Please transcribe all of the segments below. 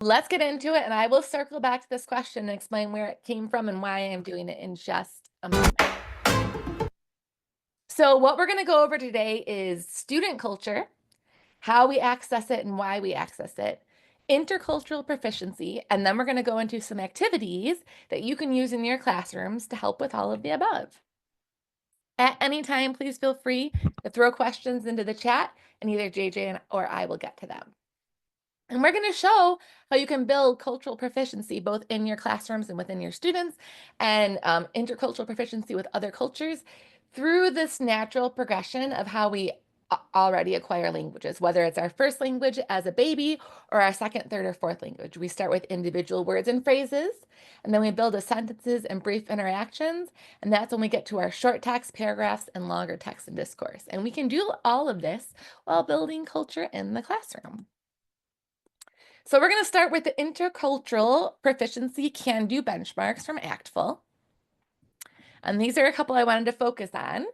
Let's get into it, and I will circle back to this question and explain where it came from and why I am doing it in just a moment. So, what we're going to go over today is student culture, how we access it and why we access it, intercultural proficiency, and then we're going to go into some activities that you can use in your classrooms to help with all of the above. At any time, please feel free to throw questions into the chat, and either JJ or I will get to them. And we're going to show how you can build cultural proficiency both in your classrooms and within your students, and intercultural proficiency with other cultures through this natural progression of how we already acquire languages, whether it's our first language as a baby or our second, third, or fourth language. We start with individual words and phrases, and then we build a sentences and brief interactions, and that's when we get to our short text, paragraphs, and longer text and discourse. And we can do all of this while building culture in the classroom. So we're going to start with the intercultural proficiency can-do benchmarks from ACTFL. And these are a couple I wanted to focus on.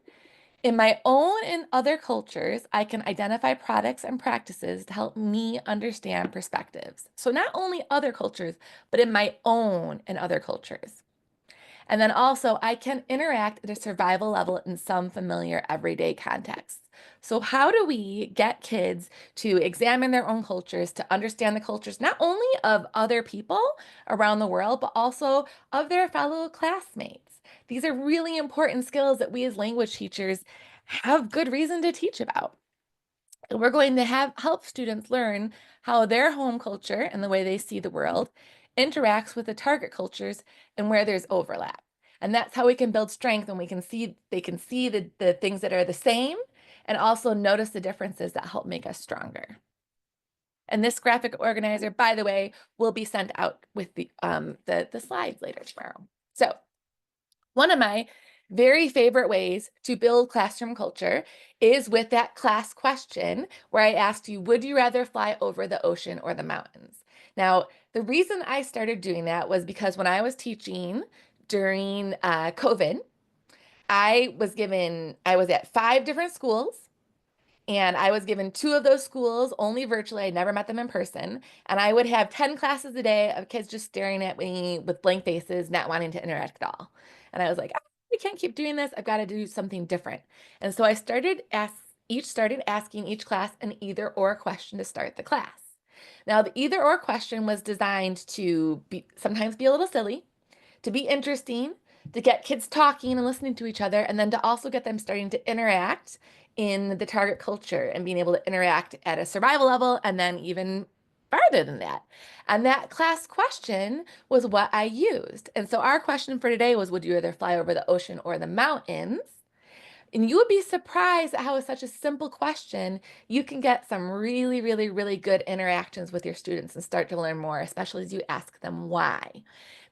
In my own and other cultures, I can identify products and practices to help me understand perspectives. So not only other cultures, but in my own and other cultures. And then also, I can interact at a survival level in some familiar everyday contexts. So, how do we get kids to examine their own cultures, to understand the cultures not only of other people around the world, but also of their fellow classmates? These are really important skills that we as language teachers have good reason to teach about. And we're going to help students learn how their home culture and the way they see the world interacts with the target cultures and where there's overlap. And that's how we can build strength, and they can see the things that are the same and also notice the differences that help make us stronger. And this graphic organizer, by the way, will be sent out with the slides later tomorrow. So one of my very favorite ways to build classroom culture is with that class question where I asked you, would you rather fly over the ocean or the mountains? Now, the reason I started doing that was because when I was teaching during COVID, I was at 5 different schools, and I was given 2 of those schools only virtually. I never met them in person. And I would have 10 classes a day of kids just staring at me with blank faces, not wanting to interact at all. And I was like, I can't keep doing this. I've got to do something different. And so I started asking each class an either or question to start the class. Now, the either or question was designed to sometimes be a little silly, to be interesting, to get kids talking and listening to each other, and then to also get them starting to interact in the target culture and being able to interact at a survival level and then even farther than that. And that class question was what I used. And so our question for today was, would you rather fly over the ocean or the mountains? And you would be surprised at how with such a simple question, you can get some really, really, really good interactions with your students and start to learn more, especially as you ask them why.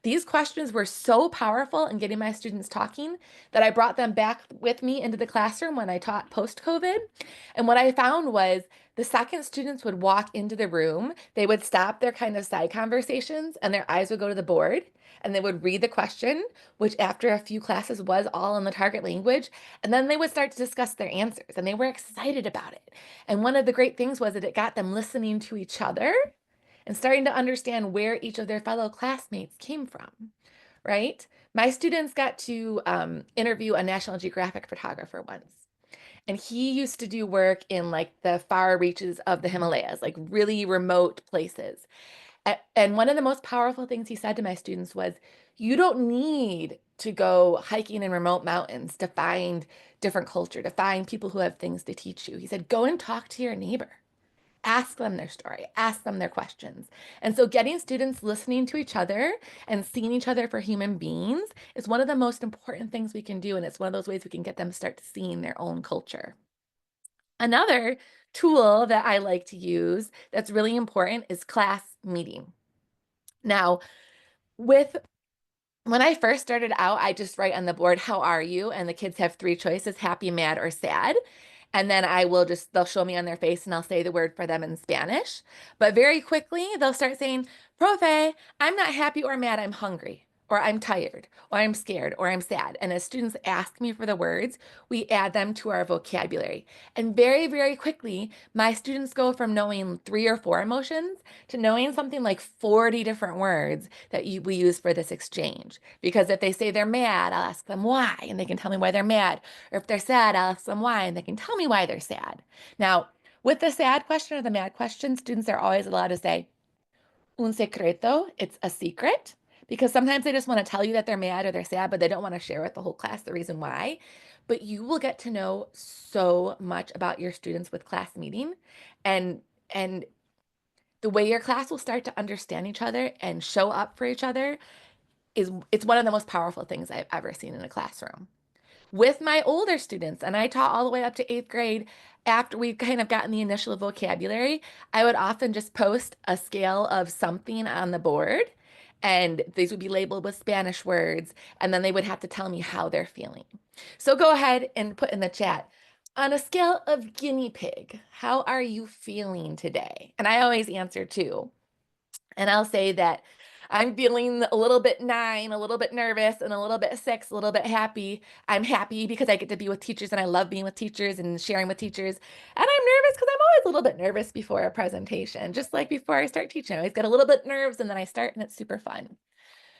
These questions were so powerful in getting my students talking that I brought them back with me into the classroom when I taught post-COVID. And what I found was the second students would walk into the room, they would stop their kind of side conversations and their eyes would go to the board, and they would read the question, which after a few classes was all in the target language. And then they would start to discuss their answers, and they were excited about it. And one of the great things was that it got them listening to each other and starting to understand where each of their fellow classmates came from, right? My students got to interview a National Geographic photographer once. And he used to do work in like the far reaches of the Himalayas, like really remote places. And one of the most powerful things he said to my students was, you don't need to go hiking in remote mountains to find different culture, to find people who have things to teach you. He said, go and talk to your neighbor. Ask them their story, ask them their questions. And so getting students listening to each other and seeing each other for human beings is one of the most important things we can do. And it's one of those ways we can get them to start seeing their own culture. Another tool that I like to use that's really important is class meeting. Now, with when I first started out, I just write on the board, how are you? And the kids have 3 choices, happy, mad, or sad. And then they'll show me on their face and I'll say the word for them in Spanish. But very quickly, they'll start saying, Profe, I'm not happy or mad, I'm hungry. or I'm tired, or I'm scared, or I'm sad. And as students ask me for the words, we add them to our vocabulary. And very, very quickly, my students go from knowing 3 or 4 emotions to knowing something like 40 different words that we use for this exchange. Because if they say they're mad, I'll ask them why, and they can tell me why they're mad. Or if they're sad, I'll ask them why, and they can tell me why they're sad. Now, with the sad question or the mad question, students are always allowed to say, un secreto, it's a secret, because sometimes they just want to tell you that they're mad or they're sad, but they don't want to share with the whole class the reason why. But you will get to know so much about your students with class meeting, and and the way your class will start to understand each other and show up for each other is it's one of the most powerful things I've ever seen in a classroom with my older students, and I taught all the way up to 8th grade. After we've kind of gotten the initial vocabulary, I would often just post a scale of something on the board, and these would be labeled with Spanish words, and then they would have to tell me how they're feeling. So go ahead and put in the chat, on a scale of guinea pig, how are you feeling today? And I always answer too. And I'll say that I'm feeling a little bit 9, a little bit nervous, and a little bit 6, a little bit happy. I'm happy because I get to be with teachers and I love being with teachers and sharing with teachers. And I'm nervous because I'm always a little bit nervous before a presentation, just like before I start teaching. I always get a little bit nerves and then I start and it's super fun.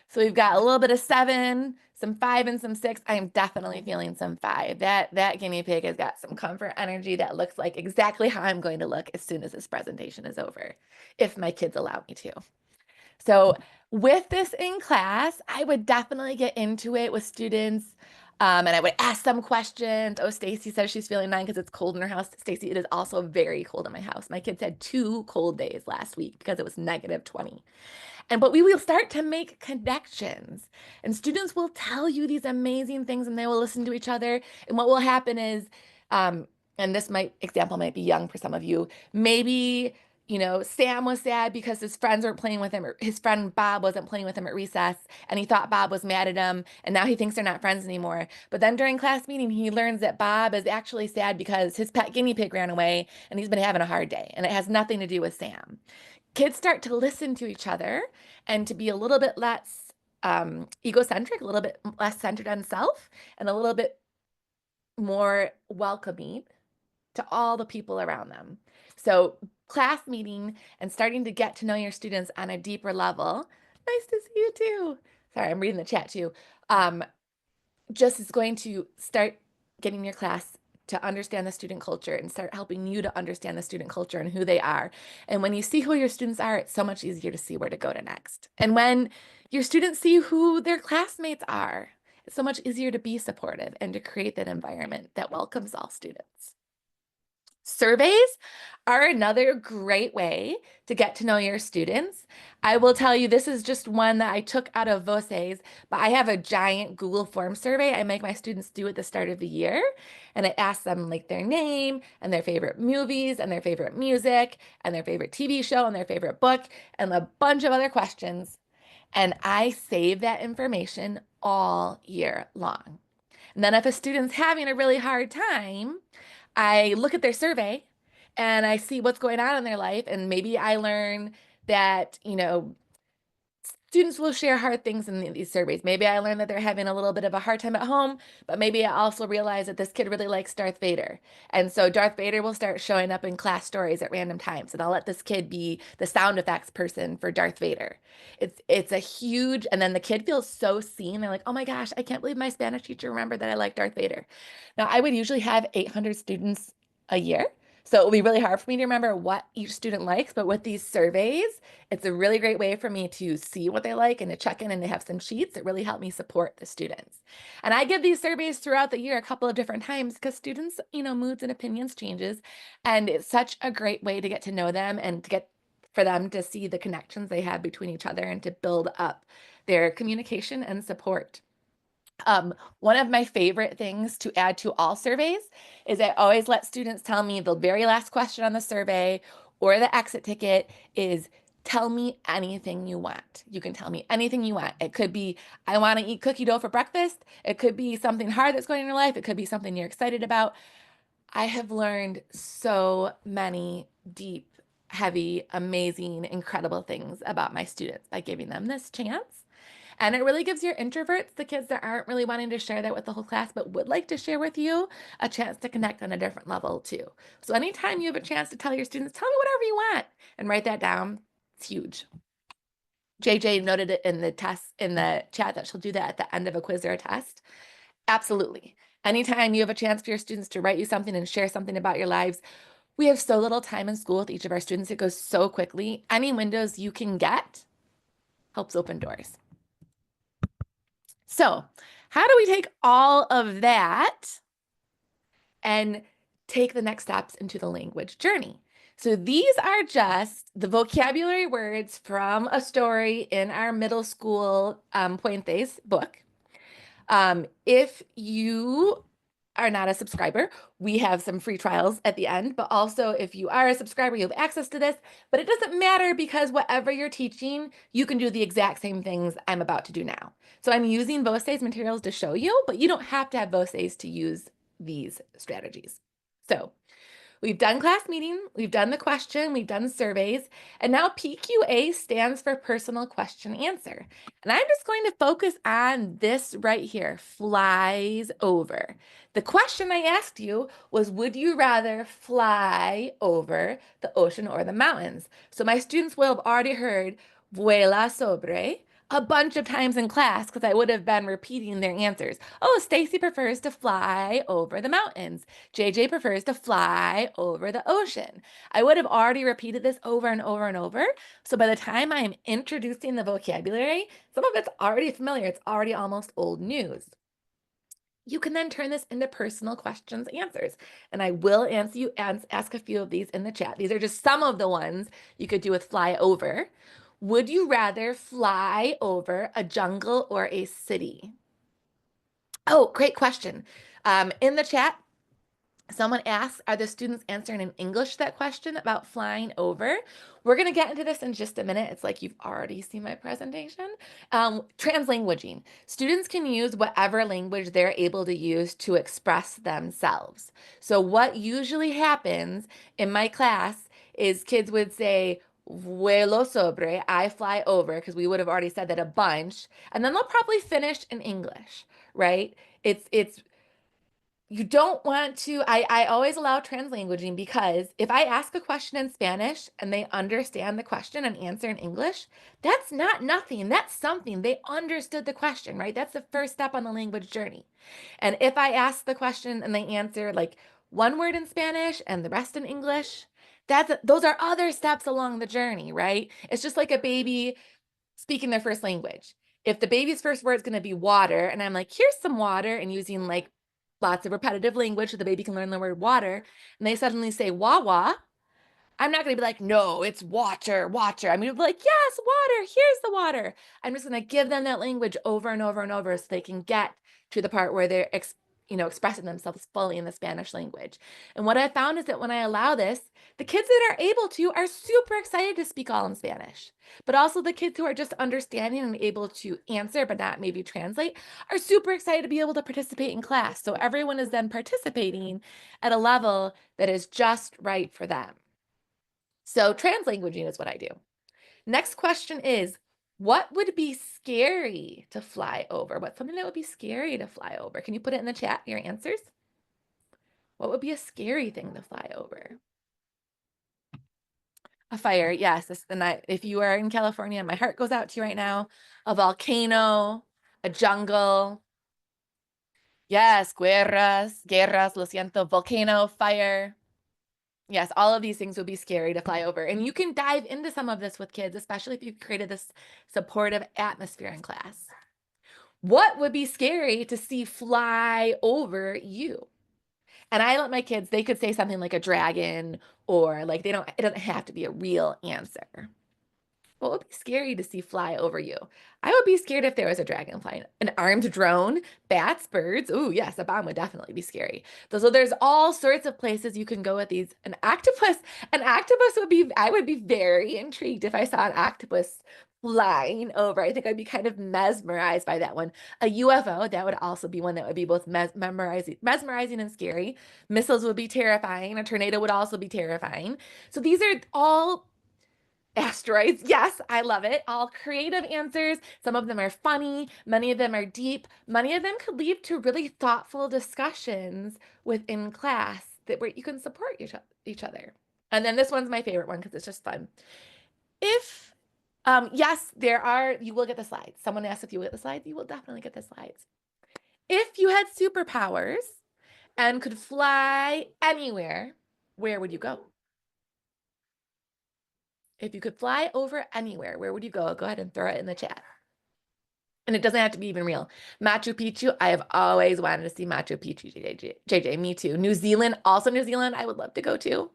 So we've got a little bit of 7, some 5, and some 6. I am definitely feeling some 5. That guinea pig has got some comfort energy that looks like exactly how I'm going to look as soon as this presentation is over, if my kids allow me to. So with this in class, I would definitely get into it with students. And I would ask them questions. Oh, Stacy says she's feeling 9 because it's cold in her house. Stacy, it is also very cold in my house. My kids had 2 cold days last week because it was -20. But we will start to make connections, and students will tell you these amazing things and they will listen to each other. And what will happen is, and this example might be young for some of you, maybe, Sam was sad because his friends weren't playing with him, or his friend Bob wasn't playing with him at recess, and he thought Bob was mad at him, and now he thinks they're not friends anymore. But then during class meeting, he learns that Bob is actually sad because his pet guinea pig ran away and he's been having a hard day, and it has nothing to do with Sam. Kids start to listen to each other and to be a little bit less egocentric, a little bit less centered on self, and a little bit more welcoming to all the people around them. So class meeting and starting to get to know your students on a deeper level. Nice to see you too. Sorry, I'm reading the chat too. Just is going to start getting your class to understand the student culture and start helping you to understand the student culture and who they are. And when you see who your students are, it's so much easier to see where to go to next. And when your students see who their classmates are, it's so much easier to be supportive and to create that environment that welcomes all students. Surveys are another great way to get to know your students. I will tell you, this is just one that I took out of Voces, but I have a giant Google Form survey I make my students do at the start of the year. And it asks them like their name and their favorite movies and their favorite music and their favorite TV show and their favorite book and a bunch of other questions. And I save that information all year long. And then if a student's having a really hard time, I look at their survey and I see what's going on in their life. And maybe I learn that, students will share hard things in these surveys. Maybe I learned that they're having a little bit of a hard time at home, but maybe I also realize that this kid really likes Darth Vader. And so Darth Vader will start showing up in class stories at random times, and I'll let this kid be the sound effects person for Darth Vader. It's a huge, and then the kid feels so seen. They're like, "Oh my gosh, I can't believe my Spanish teacher remembered that I like Darth Vader." Now, I would usually have 800 students a year. So it will be really hard for me to remember what each student likes, but with these surveys, it's a really great way for me to see what they like and to check in and to have some sheets that really help me support the students. And I give these surveys throughout the year a couple of different times because students, moods and opinions changes. And it's such a great way to get to know them and to get for them to see the connections they have between each other and to build up their communication and support. One of my favorite things to add to all surveys is I always let students tell me the very last question on the survey or the exit ticket is, tell me anything you want. You can tell me anything you want. It could be, I want to eat cookie dough for breakfast. It could be something hard that's going on in your life. It could be something you're excited about. I have learned so many deep, heavy, amazing, incredible things about my students by giving them this chance. And it really gives your introverts, the kids that aren't really wanting to share that with the whole class, but would like to share with you, a chance to connect on a different level too. So anytime you have a chance to tell your students, tell me whatever you want and write that down, it's huge. JJ noted it in the test in the chat that she'll do that at the end of a quiz or a test. Absolutely. Anytime you have a chance for your students to write you something and share something about your lives, we have so little time in school with each of our students. It goes so quickly. Any windows you can get helps open doors. So, how do we take all of that and take the next steps into the language journey? So these are just the vocabulary words from a story in our middle school Puentes book. If you are not a subscriber, we have some free trials at the end, but also if you are a subscriber, you have access to this, but it doesn't matter because whatever you're teaching, you can do the exact same things I'm about to do now. So I'm using Voces materials to show you, but you don't have to have Voces to use these strategies. So we've done class meeting, we've done the question, we've done surveys, and now PQA stands for personal question answer. And I'm just going to focus on this right here, flies over. The question I asked you was, would you rather fly over the ocean or the mountains? So my students will have already heard vuela sobre a bunch of times in class because I would have been repeating their answers. Oh, Stacy prefers to fly over the mountains. JJ prefers to fly over the ocean. I would have already repeated this over and over and over. So by the time I'm introducing the vocabulary, some of it's already familiar. It's already almost old news. You can then turn this into personal questions, answers. And I will answer you and ask a few of these in the chat. These are just some of the ones you could do with fly over. Would you rather fly over a jungle or a city? Oh, great question. In the chat, someone asks, are the students answering in English that question about flying over? We're going to get into this in just a minute. It's like you've already seen my presentation. Translanguaging. Students can use whatever language they're able to use to express themselves. So what usually happens in my class is kids would say, vuelo sobre, I fly over, because we would have already said that a bunch, and then they'll probably finish in English, right? It's you don't want to, I always allow translanguaging because if I ask a question in Spanish and they understand the question and answer in English, that's not nothing. That's something. They understood the question, right? That's the first step on the language journey. And if I ask the question and they answer like one word in Spanish and the rest in English, those are other steps along the journey, right? It's just like a baby speaking their first language. If the baby's first word is going to be water, and I'm like, here's some water, and using like lots of repetitive language so the baby can learn the word water, and they suddenly say wawa, I'm not going to be like, no, it's water, water. I'm going to be like, yes, water, here's the water. I'm just going to give them that language over and over and over so they can get to the part where they're expressing themselves fully in the Spanish language. And what I found is that when I allow this, the kids that are able to are super excited to speak all in Spanish. But also the kids who are just understanding and able to answer but not maybe translate are super excited to be able to participate in class. So everyone is then participating at a level that is just right for them. So translanguaging is what I do. Next question is, what would be scary to fly over? What's something that would be scary to fly over? Can you put it in the chat, your answers? What would be a scary thing to fly over? A fire, yes. If you are in California, my heart goes out to you right now. A volcano, a jungle. Yes, guerras, lo siento, volcano, fire. Yes, all of these things would be scary to fly over. And you can dive into some of this with kids, especially if you've created this supportive atmosphere in class. What would be scary to see fly over you? And I let my kids, they could say something like a dragon or like it doesn't have to be a real answer. What would be scary to see fly over you? I would be scared if there was a dragon flying, an armed drone, bats, birds. Ooh, yes, a bomb would definitely be scary. So there's all sorts of places you can go with these. An octopus would be, I would be very intrigued if I saw an octopus flying over. I think I'd be kind of mesmerized by that one. A UFO, that would also be one that would be both mesmerizing and scary. Missiles would be terrifying. A tornado would also be terrifying. So these are all Asteroids. Yes, I love it. All creative answers. Some of them are funny, many of them are deep. Many of them could lead to really thoughtful discussions within class that where you can support each other. And then this one's my favorite one because it's just fun. If yes, you will get the slides. Someone asked if you will get the slides, you will definitely get the slides. If you had superpowers and could fly anywhere, where would you go? If you could fly over anywhere, where would you go? Go ahead and throw it in the chat. And it doesn't have to be even real. Machu Picchu, I have always wanted to see Machu Picchu, JJ, me too. New Zealand, also New Zealand, I would love to go to.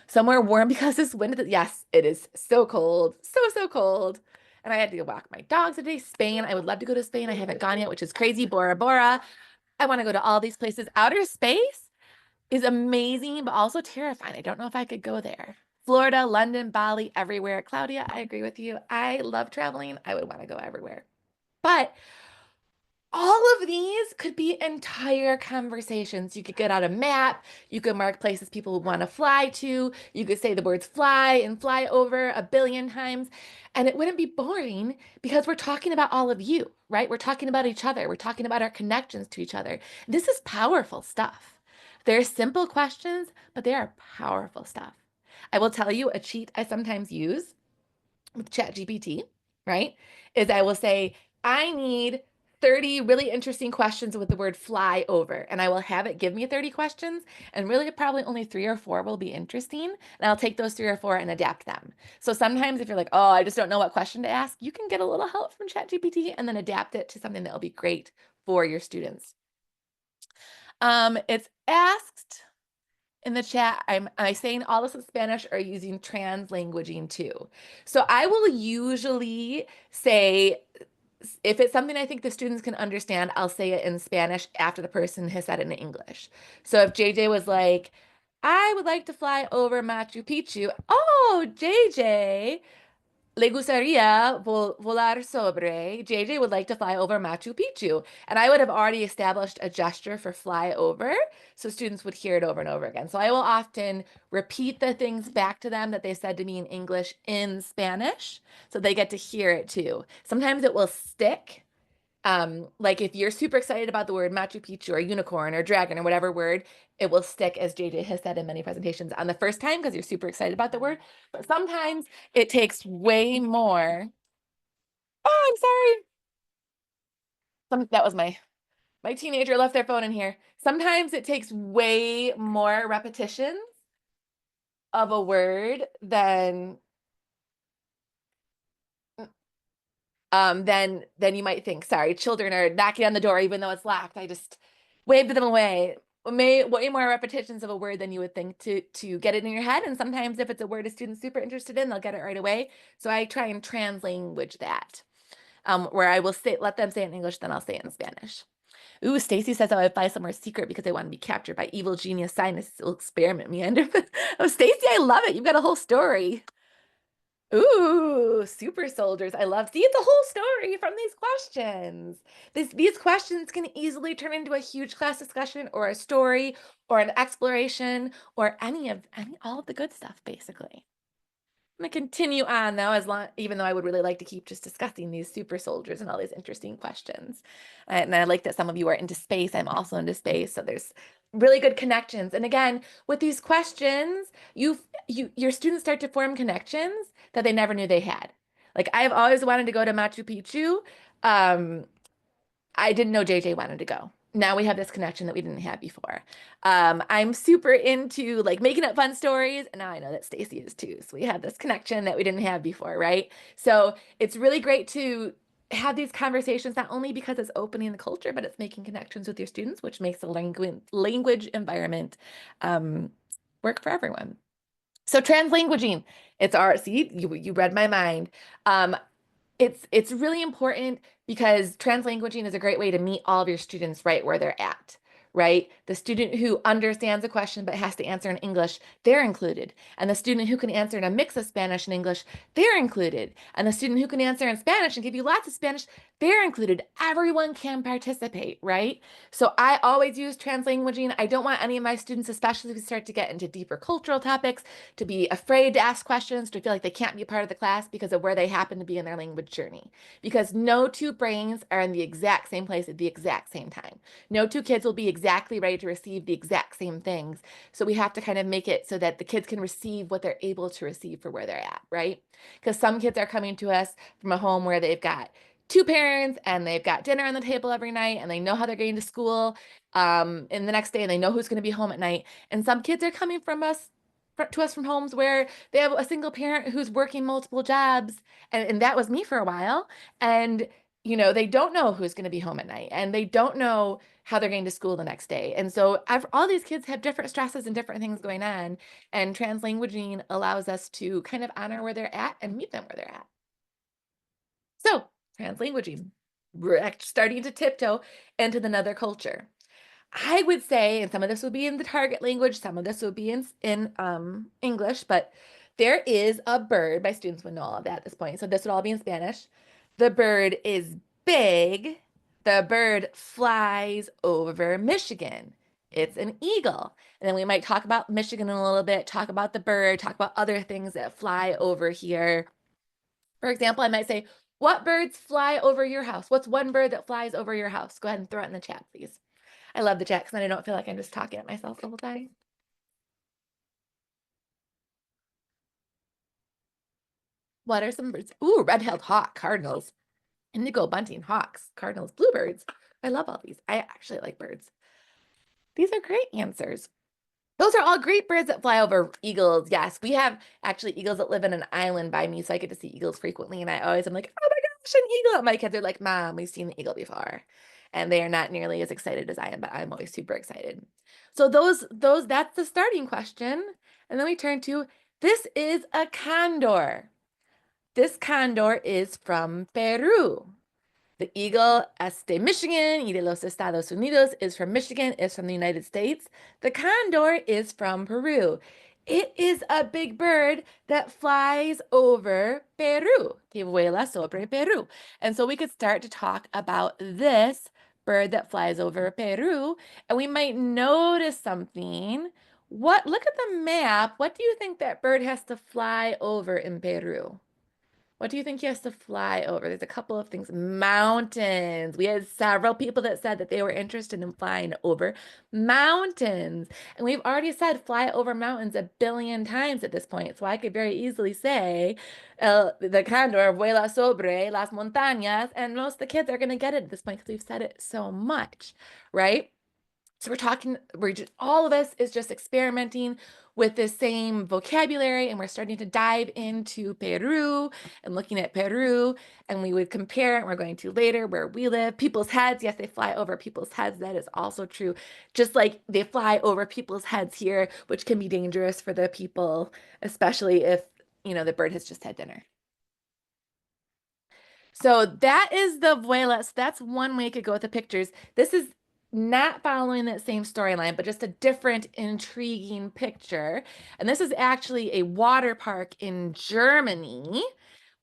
Somewhere warm because this winter, yes, it is so cold, so cold. And I had to walk my dogs today. Spain, I would love to go to Spain. I haven't gone yet, which is crazy. Bora Bora. I want to go to all these places. Outer space is amazing, but also terrifying. I don't know if I could go there. Florida, London, Bali, everywhere. Claudia, I agree with you. I love traveling. I would want to go everywhere. But all of these could be entire conversations. You could get out a map. You could mark places people would want to fly to. You could say the words fly and fly over a billion times. And it wouldn't be boring because we're talking about all of you, right? We're talking about each other. We're talking about our connections to each other. This is powerful stuff. They're simple questions, but they are powerful stuff. I will tell you a cheat I sometimes use with ChatGPT, right? Is I will say, I need 30 really interesting questions with the word fly over, and I will have it give me 30 questions, and really probably only 3 or 4 will be interesting, and I'll take those 3 or 4 and adapt them. So sometimes if you're like, oh, I just don't know what question to ask, you can get a little help from ChatGPT and then adapt it to something that will be great for your students. It's asked in the chat, am I saying all this in Spanish or using translanguaging too? So I will usually say, if it's something I think the students can understand, I'll say it in Spanish after the person has said it in English. So if JJ was like, I would like to fly over Machu Picchu. Oh, JJ, le gustaría volar sobre. JJ would like to fly over Machu Picchu. And I would have already established a gesture for fly over, so students would hear it over and over again. So I will often repeat the things back to them that they said to me in English in Spanish, so they get to hear it too. Sometimes it will stick. Like if you're super excited about the word Machu Picchu or unicorn or dragon or whatever word, it will stick, as JJ has said in many presentations, on the first time because you're super excited about the word. But sometimes it takes way more. Oh, I'm sorry. That was my teenager left their phone in here. Sometimes it takes way more repetitions of a word than you might think. Sorry, children are knocking on the door even though it's locked. I just waved them away. Way more repetitions of a word than you would think to get it in your head. And sometimes if it's a word a student's super interested in, they'll get it right away. So I try and translanguage that, where I will let them say it in English, then I'll say it in Spanish. Ooh, Stacy says I would fly somewhere secret because I want to be captured by evil genius scientists who will experiment me under. Oh, Stacy, I love it. You've got a whole story. Ooh, super soldiers. I love. See, it's a whole story from these questions. These questions can easily turn into a huge class discussion or a story or an exploration or all of the good stuff, basically. I'm gonna continue on though, even though I would really like to keep just discussing these super soldiers and all these interesting questions. And I like that some of you are into space. I'm also into space, so there's really good connections. And again, with these questions, your students start to form connections that they never knew they had. Like I've always wanted to go to Machu Picchu. I didn't know JJ wanted to go. Now we have this connection that we didn't have before. I'm super into like making up fun stories, and now I know that Stacy is too. So we have this connection that we didn't have before, right? So it's really great to have these conversations, not only because it's opening the culture, but it's making connections with your students, which makes the language environment work for everyone. So translanguaging, see, you read my mind. It's really important because translanguaging is a great way to meet all of your students right where they're at, right? The student who understands a question but has to answer in English, they're included. And the student who can answer in a mix of Spanish and English, they're included. And the student who can answer in Spanish and give you lots of Spanish, they're included. Everyone can participate, right? So I always use translanguaging. I don't want any of my students, especially if we start to get into deeper cultural topics, to be afraid to ask questions, to feel like they can't be a part of the class because of where they happen to be in their language journey. Because no two brains are in the exact same place at the exact same time. No two kids will be exactly ready to receive the exact same things. So we have to kind of make it so that the kids can receive what they're able to receive for where they're at, right? Because some kids are coming to us from a home where they've got two parents and they've got dinner on the table every night and they know how they're getting to school and the next day and they know who's going to be home at night. And some kids are coming to us from homes where they have a single parent who's working multiple jobs. And that was me for a while. And they don't know who's going to be home at night and they don't know how they're going to school the next day. And so all these kids have different stresses and different things going on. And translanguaging allows us to kind of honor where they're at and meet them where they're at. So, translanguaging, we're starting to tiptoe into another culture. I would say, and some of this will be in the target language, some of this will be in English, but there is a bird. My students would know all of that at this point. So this would all be in Spanish. The bird is big. The bird flies over Michigan. It's an eagle. And then we might talk about Michigan in a little bit, talk about the bird, talk about other things that fly over here. For example, I might say, what birds fly over your house? What's one bird that flies over your house? Go ahead and throw it in the chat, please. I love the chat because then I don't feel like I'm just talking at myself the whole time. What are some birds? Ooh, red-tailed hawk, cardinals, indigo bunting, hawks, cardinals, bluebirds. I love all these. I actually like birds. These are great answers. Those are all great birds that fly over. Eagles, yes. We have actually eagles that live in an island by me, so I get to see eagles frequently. And I always am like, oh my gosh, an eagle. And my kids are like, Mom, we've seen the eagle before. And they are not nearly as excited as I am, but I'm always super excited. So that's the starting question. And then we turn to, this is a condor. This condor is from Peru. The eagle es de Michigan y de los Estados Unidos is from Michigan, is from the United States. The condor is from Peru. It is a big bird that flies over Peru. Que vuela sobre Peru. And so we could start to talk about this bird that flies over Peru, and we might notice something. Look at the map. What do you think that bird has to fly over in Peru? What do you think he has to fly over? There's a couple of things. Mountains. We had several people that said that they were interested in flying over mountains. And we've already said fly over mountains a billion times at this point. So I could very easily say the condor vuela sobre las montañas. And most of the kids are going to get it at this point because we've said it so much, right? So all of us is just experimenting with the same vocabulary, and we're starting to dive into Peru and looking at Peru, and we would compare, and we're going to later where we live. People's heads, yes, they fly over people's heads. That is also true. Just like they fly over people's heads here, which can be dangerous for the people, especially if, the bird has just had dinner. So that is the vuela. So that's one way you could go with the pictures. This is not following that same storyline, but just a different, intriguing picture. And this is actually a water park in Germany.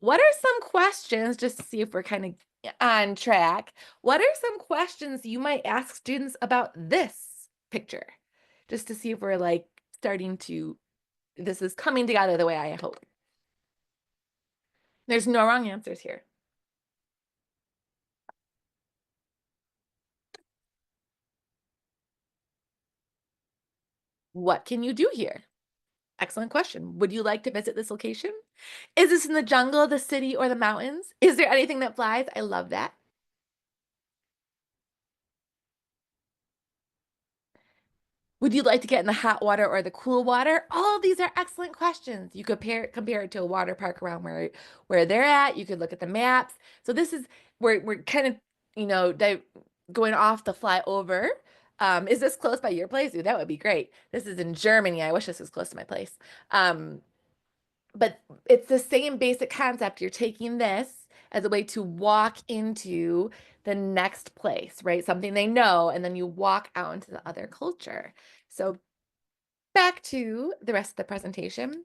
What are some questions, just to see if we're kind of on track? What are some questions you might ask students about this picture? Just to see if we're like this is coming together the way I hope. There's no wrong answers here. What can you do here? Excellent question. Would you like to visit this location? Is this in the jungle, the city, or the mountains? Is there anything that flies? I love that. Would you like to get in the hot water or the cool water? All of these are excellent questions. You could compare it to a water park around where they're at. You could look at the maps. So this is we're kind of, going off the fly over. Is this close by your place? Ooh, that would be great. This is in Germany. I wish this was close to my place. but it's the same basic concept. You're taking this as a way to walk into the next place, right? Something they know, and then you walk out into the other culture. So back to the rest of the presentation.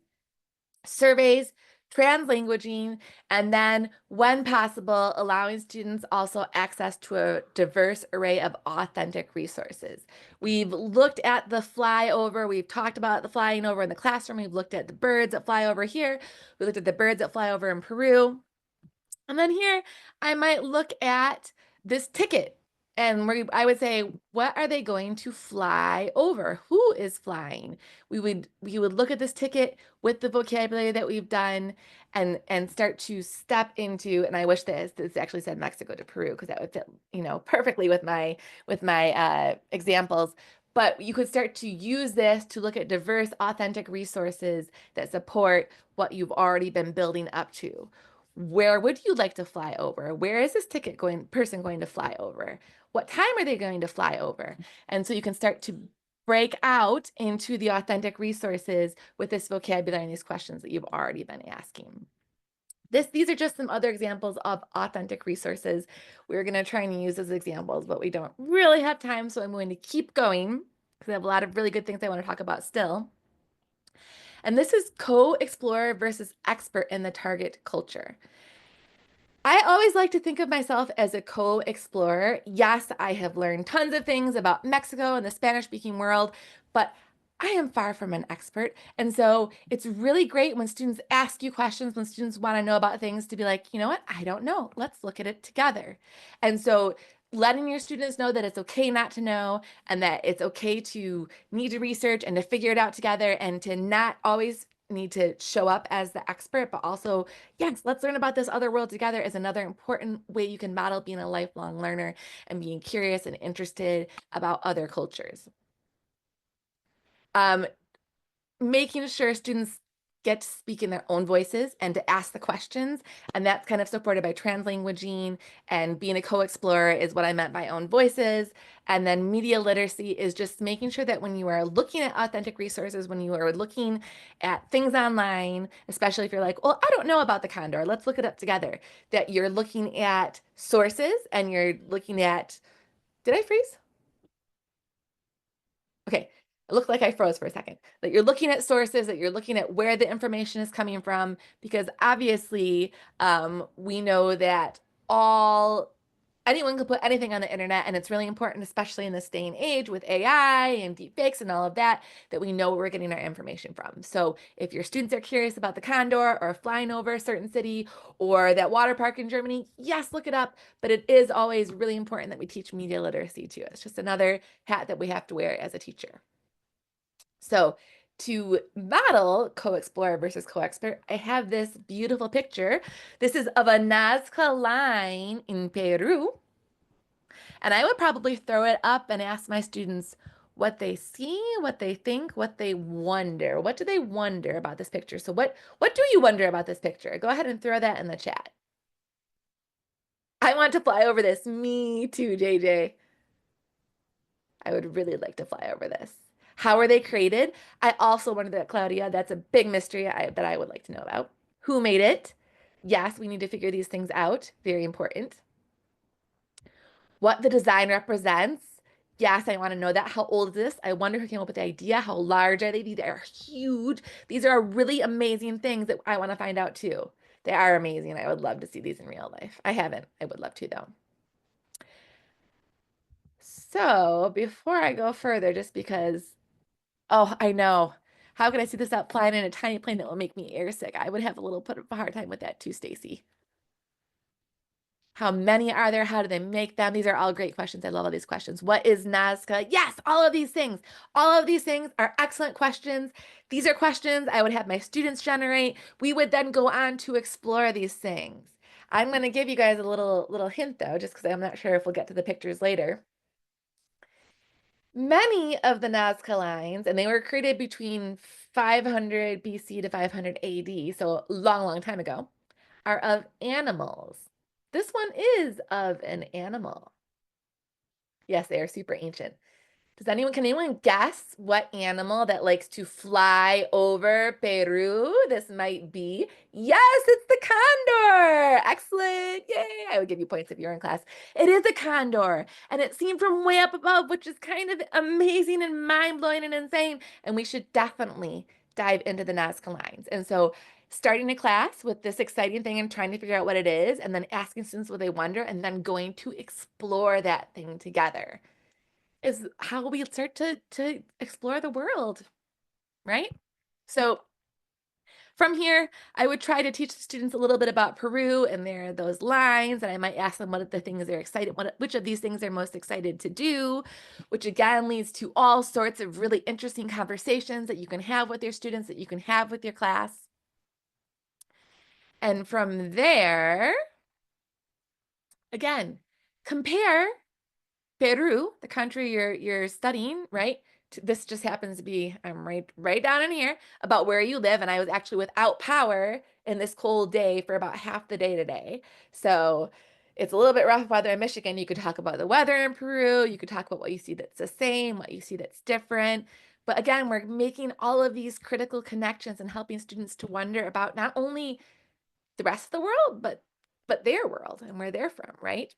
Surveys, translanguaging, and then, when possible, allowing students also access to a diverse array of authentic resources. We've looked at the flyover. We've talked about the flying over in the classroom. We've looked at the birds that fly over here. We looked at the birds that fly over in Peru. And then here, I might look at this ticket, and I would say, what are they going to fly over? Who is flying? We would look at this ticket with the vocabulary that we've done, and start to step into, and I wish this actually said Mexico to Peru, because that would fit, perfectly with my examples. But you could start to use this to look at diverse, authentic resources that support what you've already been building up to. Where would you like to fly over? Where is this person going to fly over? What time are they going to fly over? And so you can start to break out into the authentic resources with this vocabulary and these questions that you've already been asking. These are just some other examples of authentic resources. We're going to try and use as examples, but we don't really have time, so I'm going to keep going because I have a lot of really good things I want to talk about still. And this is co-explorer versus expert in the target culture. I always like to think of myself as a co-explorer. Yes, I have learned tons of things about Mexico and the Spanish-speaking world, but I am far from an expert. And so it's really great when students ask you questions, when students want to know about things, to be like, you know what? I don't know. Let's look at it together. And so letting your students know that it's okay not to know, and that it's okay to need to research and to figure it out together, and to not always need to show up as the expert, but also, yes, let's learn about this other world together, is another important way you can model being a lifelong learner and being curious and interested about other cultures. Making sure students get to speak in their own voices and to ask the questions. And that's kind of supported by translanguaging, and being a co-explorer is what I meant by own voices. And then media literacy is just making sure that when you are looking at authentic resources, when you are looking at things online, especially if you're like, well, I don't know about the condor, let's look it up together, that you're looking at sources, and you're looking at, did I freeze? Okay, it looked like I froze for a second. That you're looking at sources, that you're looking at where the information is coming from, because obviously we know that anyone can put anything on the internet, and it's really important, especially in this day and age with AI and deepfakes and all of that, that we know where we're getting our information from. So if your students are curious about the condor, or flying over a certain city, or that water park in Germany, yes, look it up, but it is always really important that we teach media literacy too. It's just another hat that we have to wear as a teacher. So to model co-explorer versus co-expert, I have this beautiful picture. This is of a Nazca line in Peru. And I would probably throw it up and ask my students what they see, what they think, what they wonder. What do they wonder about this picture? So what do you wonder about this picture? Go ahead and throw that in the chat. I want to fly over this. Me too, JJ. I would really like to fly over this. How are they created? I also wonder that, Claudia. That's a big mystery that I would like to know about. Who made it? Yes, we need to figure these things out. Very important. What the design represents. Yes, I want to know that. How old is this? I wonder who came up with the idea. How large are they? These are huge. These are really amazing things that I want to find out too. They are amazing. I would love to see these in real life. I haven't. I would love to, though. So before I go further, just because, oh, I know. How can I see this out flying in a tiny plane that will make me airsick? I would have a little bit of a hard time with that too, Stacy. How many are there? How do they make them? These are all great questions. I love all these questions. What is Nazca? Yes, all of these things. All of these things are excellent questions. These are questions I would have my students generate. We would then go on to explore these things. I'm going to give you guys a little hint though, just because I'm not sure if we'll get to the pictures later. Many of the Nazca lines, and they were created between 500 BC to 500 AD, so a long, long time ago, are of animals. This one is of an animal. Yes, they are super ancient. Can anyone guess what animal that likes to fly over Peru this might be? Yes, it's the condor. Excellent. Yay. I would give you points if you're in class. It is a condor, and it's seen from way up above, which is kind of amazing and mind-blowing and insane. And we should definitely dive into the Nazca lines. And so starting a class with this exciting thing and trying to figure out what it is, and then asking students what they wonder, and then going to explore that thing together is how we start to explore the world, right? So from here, I would try to teach the students a little bit about Peru and those lines, and I might ask them what are the things they're excited, which of these things they're most excited to do, which again leads to all sorts of really interesting conversations that you can have with your students, that you can have with your class. And from there, again, compare Peru, the country you're studying, right? This just happens to be, I'm right down in here about where you live, and I was actually without power in this cold day for about half the day today. So it's a little bit rough weather in Michigan. You could talk about the weather in Peru. You could talk about what you see that's the same, what you see that's different. But again, we're making all of these critical connections and helping students to wonder about not only the rest of the world, but their world and where they're from, right?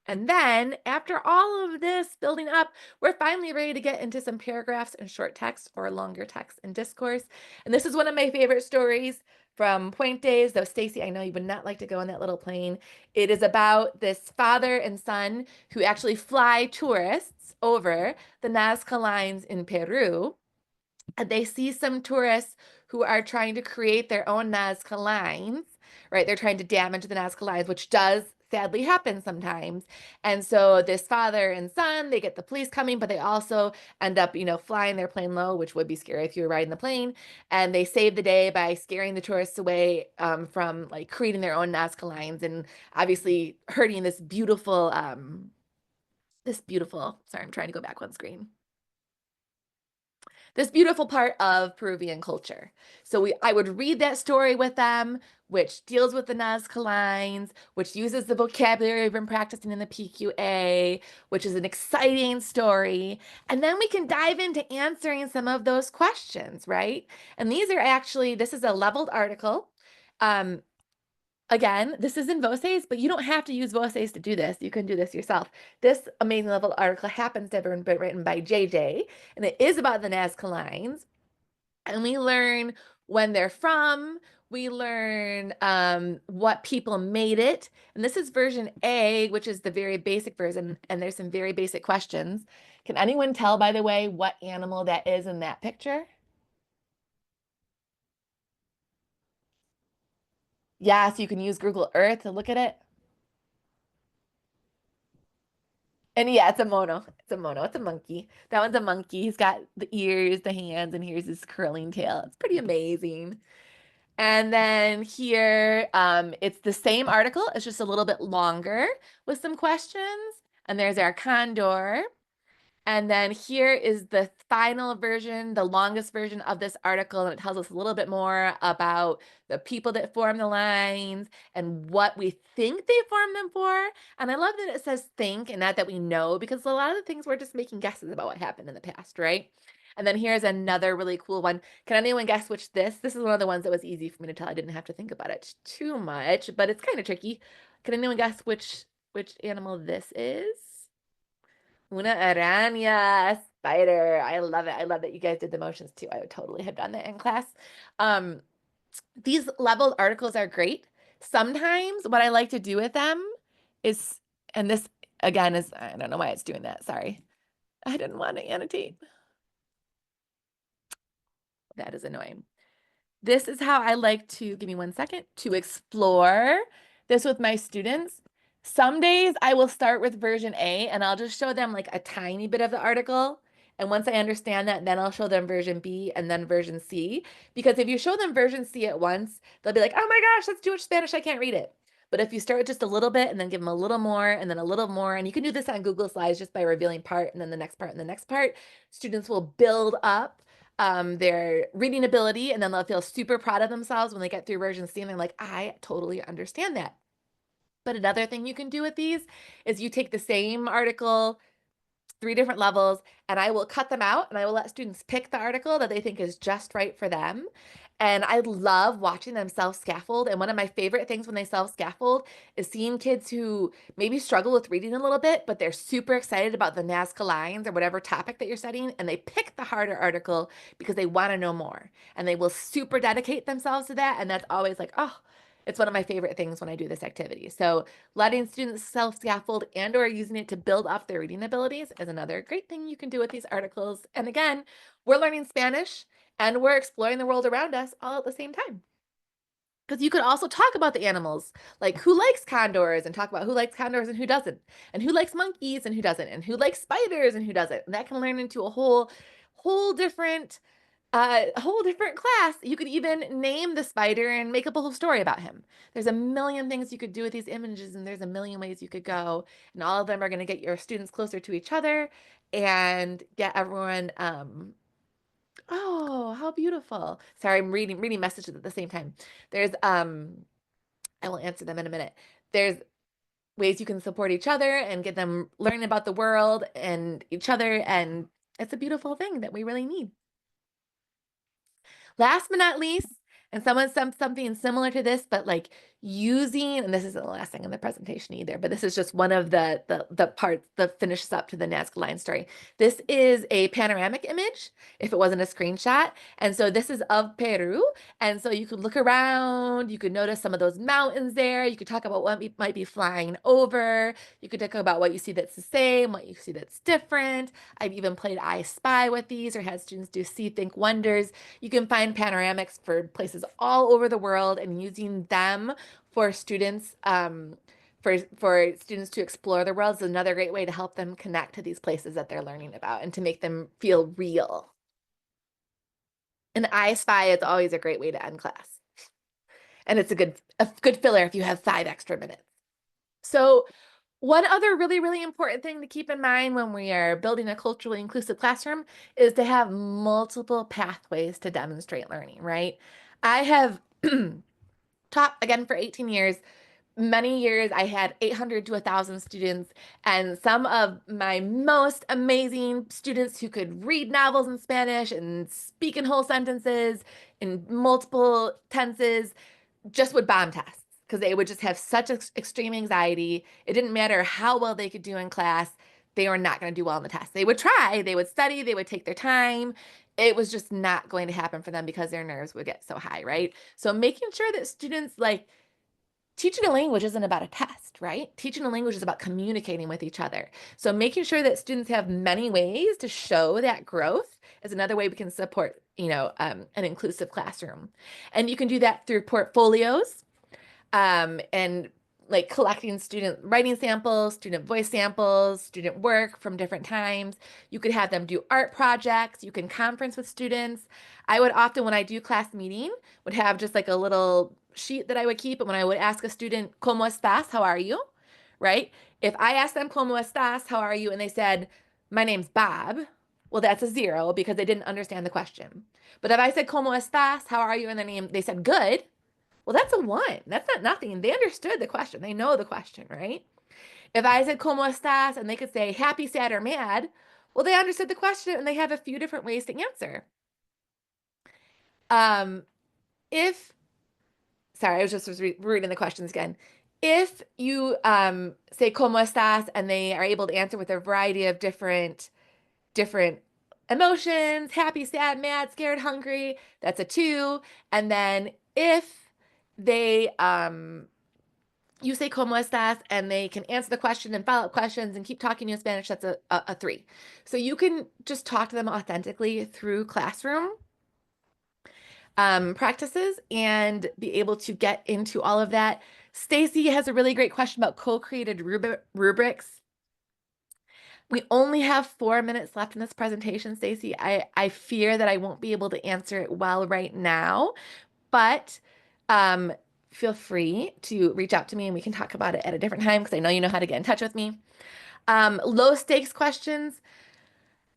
And then after all of this building up, we're finally ready to get into some paragraphs and short text or longer text and discourse. And this is one of my favorite stories from Point Days, though Stacy, I know you would not like to go on that little plane. It is about this father and son who actually fly tourists over the Nazca lines in Peru. And they see some tourists who are trying to create their own Nazca lines, right? They're trying to damage the Nazca lines, which does sadly happen sometimes. And so this father and son, they get the police coming, but they also end up, flying their plane low, which would be scary if you were riding the plane. And they save the day by scaring the tourists away from like creating their own Nazca lines and obviously hurting sorry, I'm trying to go back one screen, this beautiful part of Peruvian culture. So I would read that story with them, which deals with the Nazca lines, which uses the vocabulary we've been practicing in the PQA, which is an exciting story. And then we can dive into answering some of those questions, right? And this is a leveled article. Again, this is in Voces, but you don't have to use Voces to do this. You can do this yourself. This amazing level article happens to have been written by JJ, and it is about the Nazca lines. And we learn when they're from, we learn what people made it. And this is version A, which is the very basic version, and there's some very basic questions. Can anyone tell, by the way, what animal that is in that picture? Yes, you can use Google Earth to look at it. And yeah, it's a mono. It's a mono. It's a monkey. That one's a monkey. He's got the ears, the hands, and here's his curling tail. It's pretty amazing. And then here, it's the same article. It's just a little bit longer with some questions. And there's our condor. And then here is the final version, the longest version of this article, and it tells us a little bit more about the people that form the lines and what we think they form them for. And I love that it says think and not that we know, because a lot of the things we're just making guesses about what happened in the past, right? And then here's another really cool one. Can anyone guess which this is one of the ones that was easy for me to tell. I didn't have to think about it too much, but it's kind of tricky. Can anyone guess which animal this is? Una araña, spider. I love it. I love that you guys did the motions too. I would totally have done that in class. Um, these leveled articles are great. Sometimes what I like to do with them is, and this again is, I don't know why it's doing that. Sorry. I didn't want to annotate. That is annoying. This is how I like to, give me one second, to explore this with my students. Some days I will start with version A and I'll just show them like a tiny bit of the article. And once I understand that, then I'll show them version B and then version C. Because if you show them version C at once, they'll be like, oh my gosh, that's too much Spanish, I can't read it. But if you start with just a little bit and then give them a little more and then a little more, and you can do this on Google Slides just by revealing part and then the next part and the next part, students will build up their reading ability, and then they'll feel super proud of themselves when they get through version C and they're like, I totally understand that. But another thing you can do with these is you take the same article three different levels, and I will cut them out and I will let students pick the article that they think is just right for them. And I love watching them self-scaffold. And one of my favorite things when they self-scaffold is seeing kids who maybe struggle with reading a little bit, but they're super excited about the Nazca lines or whatever topic that you're studying, and they pick the harder article because they want to know more. And they will super dedicate themselves to that. And that's always like, oh, it's one of my favorite things when I do this activity. So letting students self-scaffold and or using it to build up their reading abilities is another great thing you can do with these articles. And again, we're learning Spanish and we're exploring the world around us all at the same time. Because you could also talk about the animals, like who likes condors and talk about who likes condors and who doesn't, and who likes monkeys and who doesn't, and who likes spiders and who doesn't. And that can learn into a whole different a whole different class. You could even name the spider and make up a whole story about him. There's a million things you could do with these images, and there's a million ways you could go. And all of them are going to get your students closer to each other and get everyone, oh, how beautiful. Sorry, I'm reading messages at the same time. There's, I will answer them in a minute. There's ways you can support each other and get them learning about the world and each other. And it's a beautiful thing that we really need. Last but not least, and someone said something similar to this, but like using, and this isn't the last thing in the presentation either, but this is just one of the parts that finishes up to the Nazca line story. This is a panoramic image, if it wasn't a screenshot. And so this is of Peru. And so you could look around, you could notice some of those mountains there. You could talk about what might be flying over. You could talk about what you see that's the same, what you see that's different. I've even played I Spy with these or had students do See, Think, Wonders. You can find panoramics for places all over the world and using them for students for students to explore the world is another great way to help them connect to these places that they're learning about and to make them feel real. And I Spy is always a great way to end class. And it's a good filler if you have 5 extra minutes. So one other really, really important thing to keep in mind when we are building a culturally inclusive classroom is to have multiple pathways to demonstrate learning, right? I have taught again for 18 years. Many years I had 800 to 1,000 students, and some of my most amazing students who could read novels in Spanish and speak in whole sentences in multiple tenses just would bomb tests because they would just have such extreme anxiety. It didn't matter how well they could do in class. They were not going to do well in the test. They would try, they would study, they would take their time. It was just not going to happen for them because their nerves would get so high, right? So making sure that students like teaching a language isn't about a test, right? Teaching a language is about communicating with each other. So making sure that students have many ways to show that growth is another way we can support, an inclusive classroom. And you can do that through portfolios, and like collecting student writing samples, student voice samples, student work from different times. You could have them do art projects. You can conference with students. I would often, when I do class meeting, would have just like a little sheet that I would keep. And when I would ask a student, ¿Cómo estás? How are you? Right? If I asked them, ¿Cómo estás? How are you? And they said, my name's Bob. Well, that's a 0 because they didn't understand the question. But if I said, ¿Cómo estás? How are you? And they said, good. Well, that's a 1. That's not nothing. They understood the question. They know the question, right? If I said, ¿Cómo estás? And they could say happy, sad, or mad, well, they understood the question and they have a few different ways to answer. Um, if, sorry, I was just reading the questions again. If you say ¿Cómo estás? And they are able to answer with a variety of different emotions, happy, sad, mad, scared, hungry, that's a 2. And then if they you say ¿Cómo estás? And they can answer the question and follow up questions and keep talking to you in Spanish, that's a 3. So you can just talk to them authentically through classroom practices and be able to get into all of that. Stacy has a really great question about co-created rubrics. We only have 4 minutes left in this presentation, Stacy. I fear that I won't be able to answer it well right now, but feel free to reach out to me and we can talk about it at a different time because I know you know how to get in touch with me. Low stakes questions.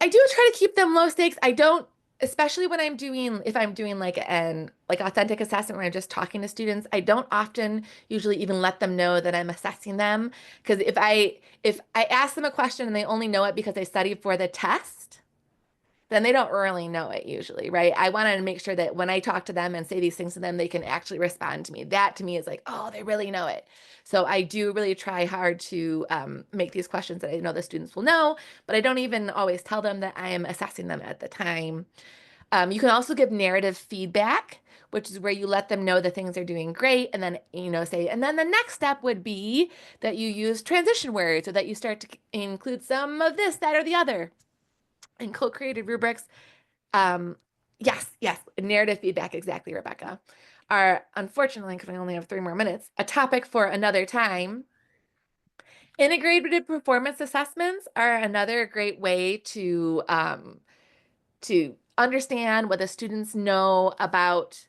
I do try to keep them low stakes. I don't especially when if I'm doing like an like authentic assessment where I'm just talking to students, I don't often usually even let them know that I'm assessing them. Because if I ask them a question and they only know it because they studied for the test, then they don't really know it usually, right? I want to make sure that when I talk to them and say these things to them, they can actually respond to me. That to me is like, oh, they really know it. So I do really try hard to make these questions that I know the students will know, but I don't even always tell them that I am assessing them at the time. You can also give narrative feedback, which is where you let them know the things they're doing great, and then, say, and then the next step would be that you use transition words or that you start to include some of this, that, or the other. And co-created rubrics, um, yes, yes, narrative feedback, exactly, Rebecca, are unfortunately, because we only have 3 more minutes, a topic for another time. Integrated performance assessments are another great way to understand what the students know about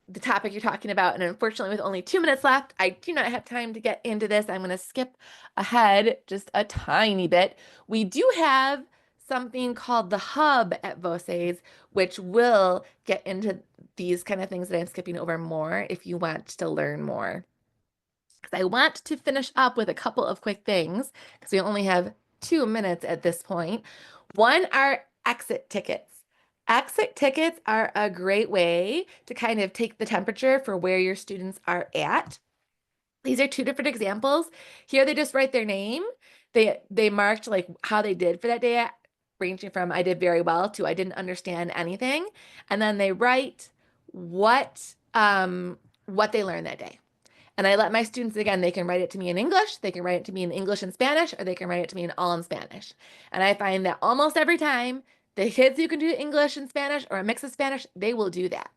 the topic you're talking about. And unfortunately, with only 2 minutes left, I do not have time to get into this. I'm going to skip ahead just a tiny bit. We do have something called the hub at Voces, which will get into these kind of things that I'm skipping over more if you want to learn more. Because I want to finish up with a couple of quick things because we only have 2 minutes at this point. One are exit tickets. Exit tickets are a great way to kind of take the temperature for where your students are at. These are two different examples. Here they just write their name. They marked like how they did for that day, ranging from I did very well to I didn't understand anything. And then they write what they learned that day. And I let my students, again, they can write it to me in English, they can write it to me in English and Spanish, or they can write it to me in all in Spanish. And I find that almost every time, the kids who can do English and Spanish or a mix of Spanish, they will do that.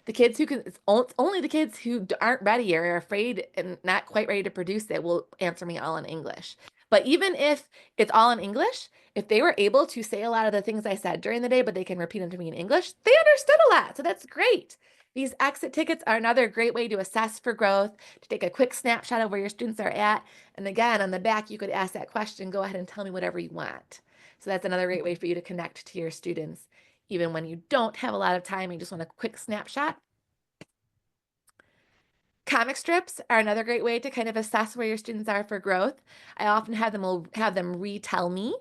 The kids who can, it's only the kids who aren't ready or are afraid and not quite ready to produce it will answer me all in English. But even if it's all in English, if they were able to say a lot of the things I said during the day, but they can repeat them to me in English, they understood a lot. So that's great. These exit tickets are another great way to assess for growth, to take a quick snapshot of where your students are at. And again, on the back, you could ask that question, go ahead and tell me whatever you want. So that's another great way for you to connect to your students, even when you don't have a lot of time, you just want a quick snapshot. Comic strips are another great way to kind of assess where your students are for growth. I often have them retell me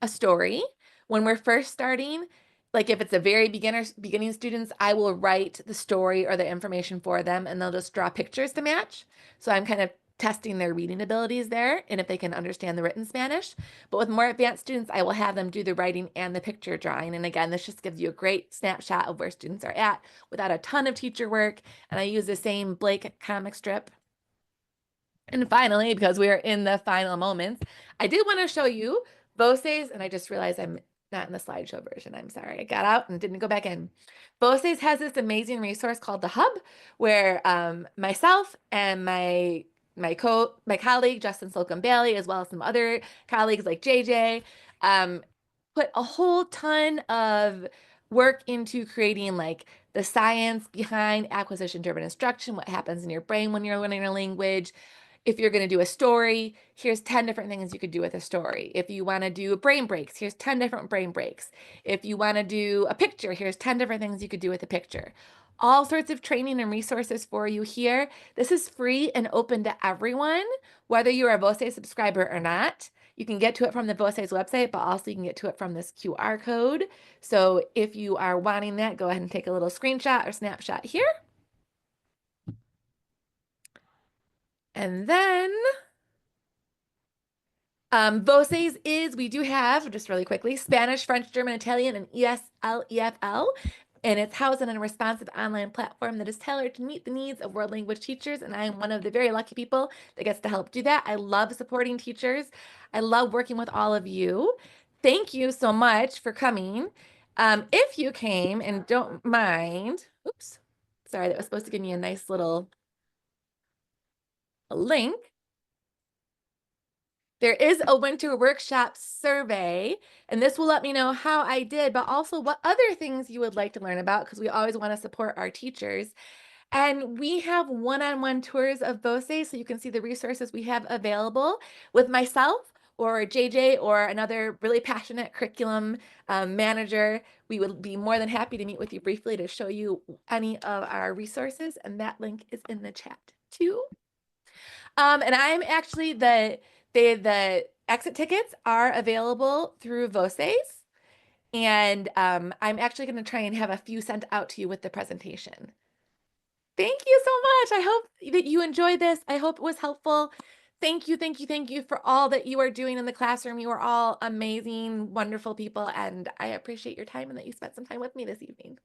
a story. When we're first starting, like if it's a very beginning students, I will write the story or the information for them and they'll just draw pictures to match. So I'm kind of testing their reading abilities there and if they can understand the written Spanish. But with more advanced students, I will have them do the writing and the picture drawing. And again, this just gives you a great snapshot of where students are at without a ton of teacher work. And I use the same Blake comic strip. And finally, because we are in the final moments, I did want to show you Voces, and I just realized I'm not in the slideshow version. I'm sorry. I got out and didn't go back in. Voces has this amazing resource called the Hub, where myself and my colleague Justin Slocum Bailey, as well as some other colleagues like JJ, put a whole ton of work into creating like the science behind acquisition-driven instruction, what happens in your brain when you're learning a language. If you're going to do a story, here's 10 different things you could do with a story. If you want to do brain breaks, here's 10 different brain breaks. If you want to do a picture, here's 10 different things you could do with a picture. All sorts of training and resources for you here. This is free and open to everyone, whether you're a Voces subscriber or not. You can get to it from the Voces website, but also you can get to it from this QR code. So if you are wanting that, go ahead and take a little screenshot or snapshot here. And then Voces we do have, just really quickly, Spanish, French, German, Italian, and ESL, EFL. And it's housed in a responsive online platform that is tailored to meet the needs of world language teachers. And I am one of the very lucky people that gets to help do that. I love supporting teachers. I love working with all of you. Thank you so much for coming. If you came and don't mind, oops, sorry, that was supposed to give me a nice little link. There is a winter workshop survey, and this will let me know how I did, but also what other things you would like to learn about, because we always want to support our teachers. And we have one-on-one tours of Voces, so you can see the resources we have available with myself or JJ or another really passionate curriculum manager, we would be more than happy to meet with you briefly to show you any of our resources, and that link is in the chat too. And I'm actually the exit tickets are available through Voces, and I'm actually going to try and have a few sent out to you with the presentation. Thank you so much. I hope that you enjoyed this. I hope it was helpful. Thank you, thank you, thank you for all that you are doing in the classroom. You are all amazing, wonderful people, and I appreciate your time and that you spent some time with me this evening.